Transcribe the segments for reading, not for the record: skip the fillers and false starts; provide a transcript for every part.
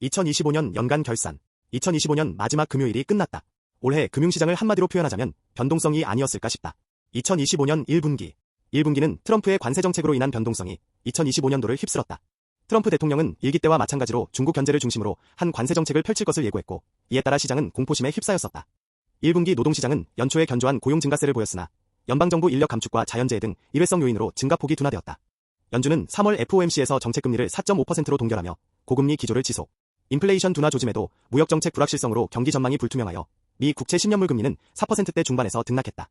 2025년 연간 결산. 2025년 마지막 금요일이 끝났다. 올해 금융시장을 한마디로 표현하자면 변동성이 아니었을까 싶다. 2025년 1분기. 1분기는 트럼프의 관세 정책으로 인한 변동성이 2025년도를 휩쓸었다. 트럼프 대통령은 일기 때와 마찬가지로 중국 견제를 중심으로 한 관세 정책을 펼칠 것을 예고했고, 이에 따라 시장은 공포심에 휩싸였었다. 1분기 노동시장은 연초에 견조한 고용 증가세를 보였으나 연방정부 인력 감축과 자연재해 등 일회성 요인으로 증가폭이 둔화되었다. 연준은 3월 FOMC에서 정책금리를 4.5%로 동결하며 고금리 기조를 지속. 인플레이션 둔화 조짐에도 무역정책 불확실성으로 경기 전망이 불투명하여 미 국채 10년물 금리는 4%대 중반에서 등락했다.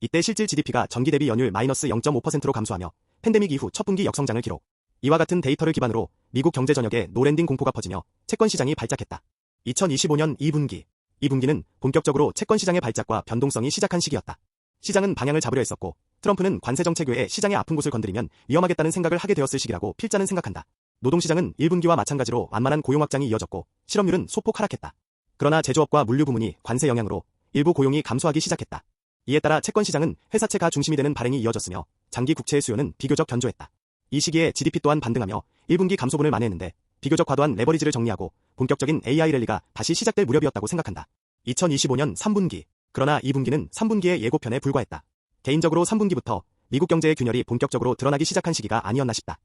이때 실질 GDP가 전기 대비 연율 마이너스 0.5%로 감소하며 팬데믹 이후 첫 분기 역성장을 기록. 이와 같은 데이터를 기반으로 미국 경제 전역에 노랜딩 공포가 퍼지며 채권 시장이 발작했다. 2025년 2분기. 2분기는 본격적으로 채권 시장의 발작과 변동성이 시작한 시기였다. 시장은 방향을 잡으려 했었고, 트럼프는 관세 정책 외에 시장의 아픈 곳을 건드리면 위험하겠다는 생각을 하게 되었을 시기라고 필자는 생각한다. 노동시장은 1분기와 마찬가지로 완만한 고용 확장이 이어졌고 실업률은 소폭 하락했다. 그러나 제조업과 물류 부문이 관세 영향으로 일부 고용이 감소하기 시작했다. 이에 따라 채권 시장은 회사채가 중심이 되는 발행이 이어졌으며 장기 국채의 수요는 비교적 견조했다. 이 시기에 GDP 또한 반등하며 1분기 감소분을 만회했는데 비교적 과도한 레버리지를 정리하고 본격적인 AI 랠리가 다시 시작될 무렵이었다고 생각한다. 2025년 3분기. 그러나 2분기는 3분기의 예고편에 불과했다. 개인적으로 3분기부터 미국 경제의 균열이 본격적으로 드러나기 시작한 시기가 아니었나 싶다.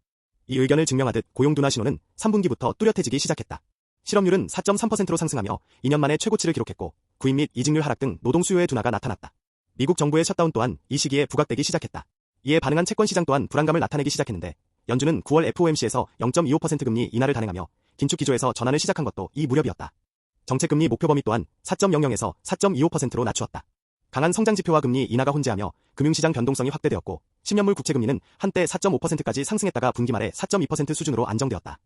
이 의견을 증명하듯 고용 둔화 신호는 3분기부터 뚜렷해지기 시작했다. 실업률은 4.3%로 상승하며 2년 만에 최고치를 기록했고 구인 및 이직률 하락 등 노동 수요의 둔화가 나타났다. 미국 정부의 셧다운 또한 이 시기에 부각되기 시작했다. 이에 반응한 채권 시장 또한 불안감을 나타내기 시작했는데 연준은 9월 FOMC에서 0.25% 금리 인하를 단행하며 긴축 기조에서 전환을 시작한 것도 이 무렵이었다. 정책금리 목표 범위 또한 4.00에서 4.25%로 낮추었다. 강한 성장 지표와 금리 인하가 혼재하며 금융시장 변동성이 확대되었고 10년물 국채금리는 한때 4.5%까지 상승했다가 분기 말에 4.2% 수준으로 안정되었다.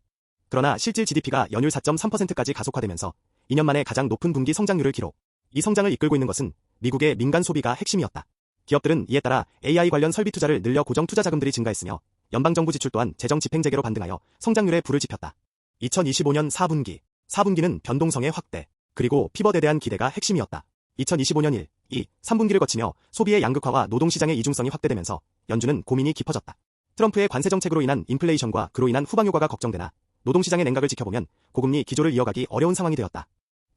그러나 실질 GDP가 연율 4.3%까지 가속화되면서 2년 만에 가장 높은 분기 성장률을 기록. 이 성장을 이끌고 있는 것은 미국의 민간 소비가 핵심이었다. 기업들은 이에 따라 AI 관련 설비 투자를 늘려 고정 투자 자금들이 증가했으며 연방정부 지출 또한 재정 집행재개로 반등하여 성장률에 불을 지폈다. 2025년 4분기. 4분기는 변동성의 확대, 그리고 피벗에 대한 기대가 핵심이었다. 2025년 1, 2, 3분기를 거치며 소비의 양극화와 노동시장의 이중성이 확대되면서 연준은 고민이 깊어졌다. 트럼프의 관세 정책으로 인한 인플레이션과 그로 인한 후방 효과가 걱정되나 노동시장의 냉각을 지켜보면 고금리 기조를 이어가기 어려운 상황이 되었다.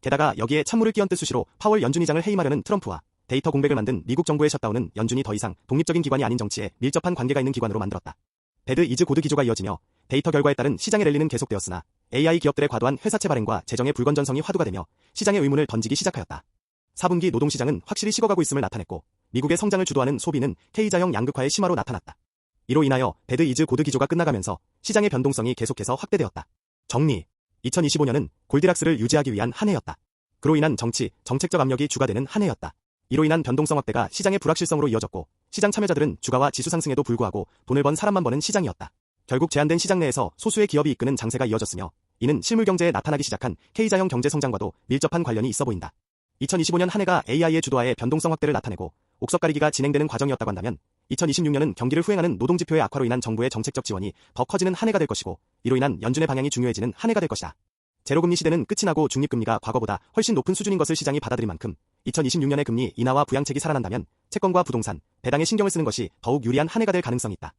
게다가 여기에 찬물을 끼얹듯 수시로 파월 연준 의장을 해임하려는 트럼프와 데이터 공백을 만든 미국 정부의 셧다운은 연준이 더 이상 독립적인 기관이 아닌 정치에 밀접한 관계가 있는 기관으로 만들었다. 배드 이즈 고드 기조가 이어지며 데이터 결과에 따른 시장의 랠리는 계속되었으나 AI 기업들의 과도한 회사채 발행과 재정의 불건전성이 화두가 되며 시장의 의문을 던지기 시작하였다. 4분기 노동시장은 확실히 식어가고 있음을 나타냈고 미국의 성장을 주도하는 소비는 K자형 양극화의 심화로 나타났다. 이로 인하여 배드 이즈 고드 기조가 끝나가면서 시장의 변동성이 계속해서 확대되었다. 정리. 2025년은 골디락스를 유지하기 위한 한 해였다. 그로 인한 정책적 압력이 주가 되는 한 해였다. 이로 인한 변동성 확대가 시장의 불확실성으로 이어졌고 시장 참여자들은 주가와 지수 상승에도 불구하고 돈을 번 사람만 버는 시장이었다. 결국 제한된 시장 내에서 소수의 기업이 이끄는 장세가 이어졌으며 이는 실물 경제에 나타나기 시작한 K자형 경제 성장과도 밀접한 관련이 있어 보인다. 2025년 한 해가 AI의 주도하에 변동성 확대를 나타내고 옥석 가리기가 진행되는 과정이었다고 한다면 2026년은 경기를 후행하는 노동지표의 악화로 인한 정부의 정책적 지원이 더 커지는 한 해가 될 것이고 이로 인한 연준의 방향이 중요해지는 한 해가 될 것이다. 제로금리 시대는 끝이 나고 중립금리가 과거보다 훨씬 높은 수준인 것을 시장이 받아들인 만큼 2026년의 금리 인하와 부양책이 살아난다면 채권과 부동산, 배당에 신경을 쓰는 것이 더욱 유리한 한 해가 될 가능성이 있다.